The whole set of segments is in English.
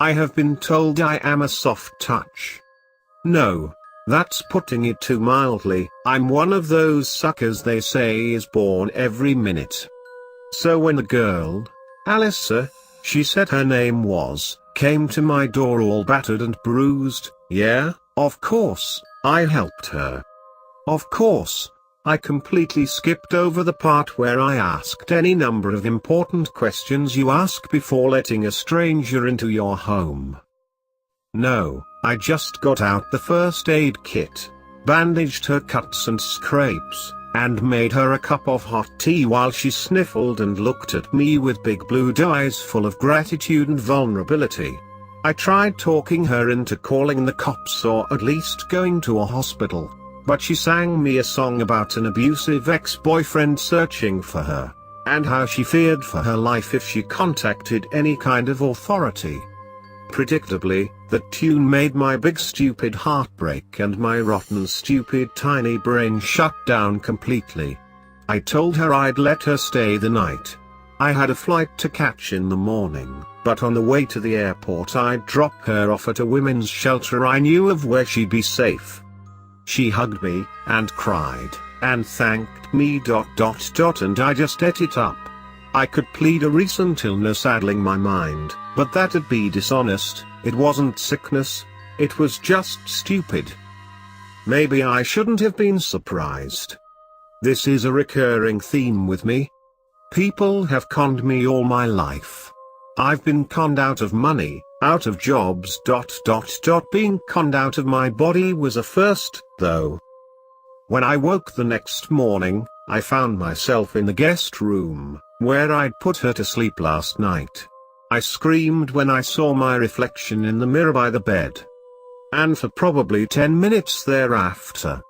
I have been told I am a soft touch. No, that's putting it too mildly. I'm one of those suckers they say is born every minute. So when the girl, Alyssa, she said her name was, came to my door all battered and bruised, yeah, of course, I helped her. Of course, I completely skipped over the part where I asked any number of important questions you ask before letting a stranger into your home. No, I just got out the first aid kit, bandaged her cuts and scrapes, and made her a cup of hot tea while she sniffled and looked at me with big blue eyes full of gratitude and vulnerability. I tried talking her into calling the cops or at least going to a hospital, but she sang me a song about an abusive ex-boyfriend searching for her, and how she feared for her life if she contacted any kind of authority. Predictably, the tune made my big stupid heart break and my rotten stupid tiny brain shut down completely. I told her I'd let her stay the night. I had a flight to catch in the morning, but on the way to the airport I'd drop her off at a women's shelter I knew of where she'd be safe. She hugged me, and cried, and thanked me ... and I just ate it up. I could plead a recent illness addling my mind, but that'd be dishonest. It wasn't sickness, it was just stupid. Maybe I shouldn't have been surprised. This is a recurring theme with me. People have conned me all my life. I've been conned out of money, out of jobs ... Being conned out of my body was a first, though. When I woke the next morning, I found myself in the guest room, where I'd put her to sleep last night. I screamed when I saw my reflection in the mirror by the bed. And for probably 10 minutes thereafter,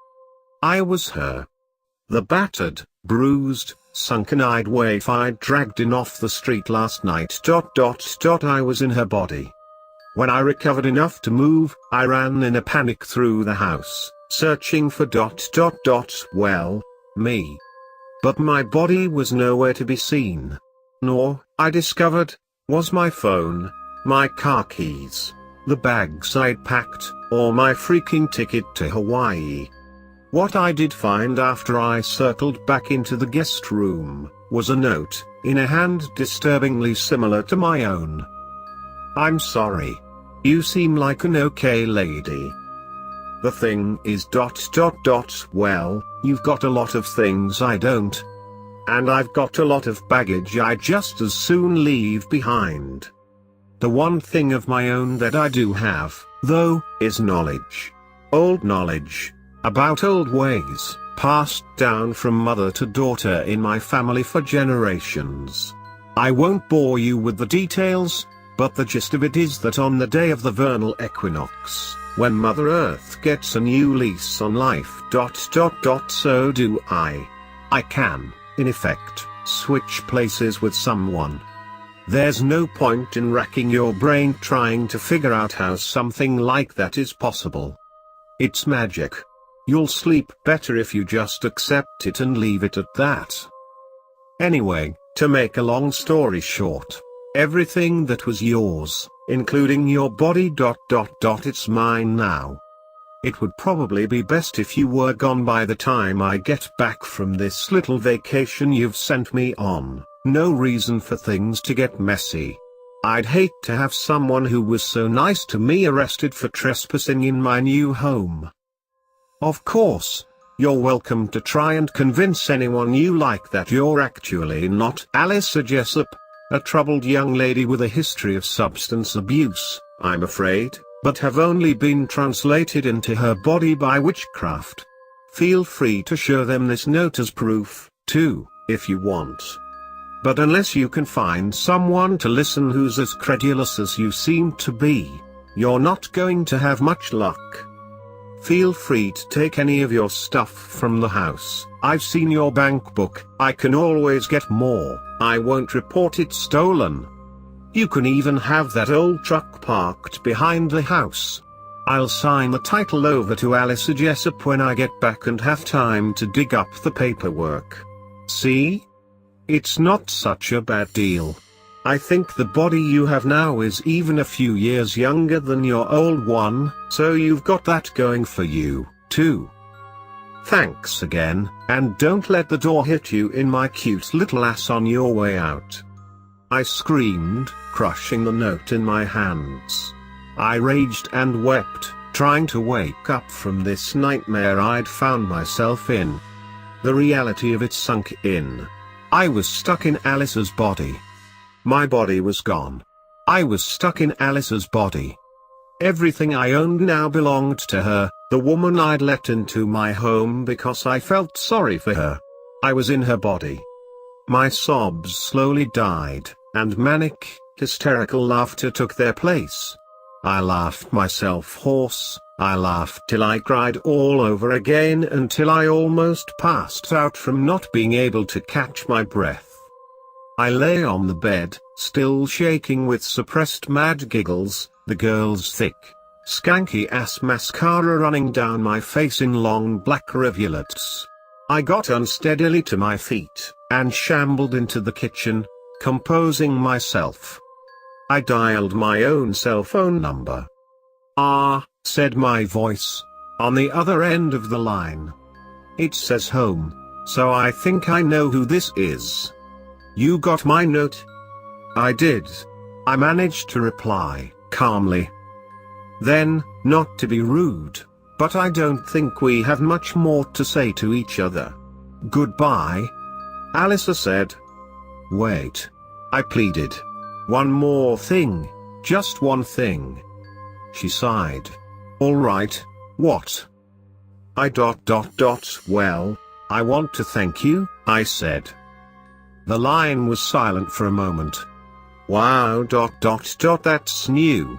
I was her. The battered, bruised, sunken-eyed waif I'd dragged in off the street last night ... I was in her body. When I recovered enough to move, I ran in a panic through the house, searching for ... well, me. But my body was nowhere to be seen. Nor, I discovered, was my phone, my car keys, the bags I'd packed, or my freaking ticket to Hawaii. What I did find after I circled back into the guest room, was a note, in a hand disturbingly similar to my own. I'm sorry. You seem like an okay lady. The thing is ... well, you've got a lot of things I don't. And I've got a lot of baggage I'd just as soon leave behind. The one thing of my own that I do have, though, is knowledge. Old knowledge. About old ways, passed down from mother to daughter in my family for generations. I won't bore you with the details, but the gist of it is that on the day of the vernal equinox, when Mother Earth gets a new lease on life ... so do I. I can, in effect, switch places with someone. There's no point in racking your brain trying to figure out how something like that is possible. It's magic. You'll sleep better if you just accept it and leave it at that. Anyway, to make a long story short, everything that was yours, including your body ... it's mine now. It would probably be best if you were gone by the time I get back from this little vacation you've sent me on. No reason for things to get messy. I'd hate to have someone who was so nice to me arrested for trespassing in my new home. Of course, you're welcome to try and convince anyone you like that you're actually not Alyssa Jessup, a troubled young lady with a history of substance abuse, I'm afraid, but have only been translated into her body by witchcraft. Feel free to show them this note as proof, too, if you want. But unless you can find someone to listen who's as credulous as you seem to be, you're not going to have much luck. Feel free to take any of your stuff from the house. I've seen your bank book. I can always get more. I won't report it stolen. You can even have that old truck parked behind the house. I'll sign the title over to Alyssa Jessup when I get back and have time to dig up the paperwork. See? It's not such a bad deal. I think the body you have now is even a few years younger than your old one, so you've got that going for you, too. Thanks again, and don't let the door hit you in my cute little ass on your way out. I screamed, crushing the note in my hands. I raged and wept, trying to wake up from this nightmare I'd found myself in. The reality of it sunk in. I was stuck in Alice's body. My body was gone. I was stuck in Alice's body. Everything I owned now belonged to her, the woman I'd let into my home because I felt sorry for her. I was in her body. My sobs slowly died, and manic, hysterical laughter took their place. I laughed myself hoarse, I laughed till I cried all over again until I almost passed out from not being able to catch my breath. I lay on the bed, still shaking with suppressed mad giggles, the girl's thick, skanky ass mascara running down my face in long black rivulets. I got unsteadily to my feet, and shambled into the kitchen, composing myself. I dialed my own cell phone number. "Ah," said my voice, on the other end of the line. "It says home, so I think I know who this is. You got my note?" "I did," I managed to reply, calmly. "Then, not to be rude, but I don't think we have much more to say to each other. Goodbye." Alyssa said. "Wait," I pleaded. "One more thing, just one thing." She sighed. "All right, what?" Well, I want to thank you," I said. The line was silent for a moment. Wow, that's new.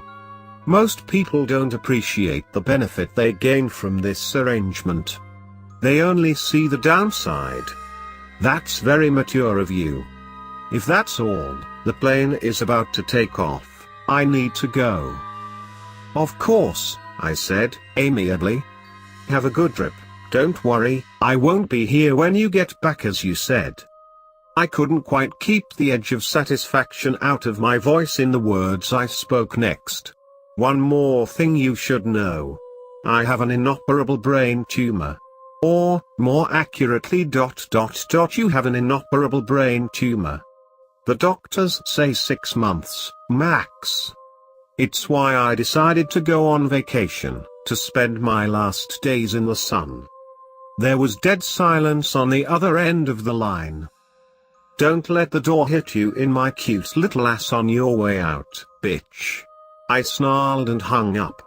Most people don't appreciate the benefit they gain from this arrangement. They only see the downside. That's very mature of you. If that's all, the plane is about to take off. I need to go. "Of course," I said, amiably. "Have a good trip. Don't worry, I won't be here when you get back as you said." I couldn't quite keep the edge of satisfaction out of my voice in the words I spoke next. "One more thing you should know. I have an inoperable brain tumor. Or, more accurately, you have an inoperable brain tumor. The doctors say 6 months, max. It's why I decided to go on vacation, to spend my last days in the sun." There was dead silence on the other end of the line. "Don't let the door hit you in my cute little ass on your way out, bitch." I snarled and hung up.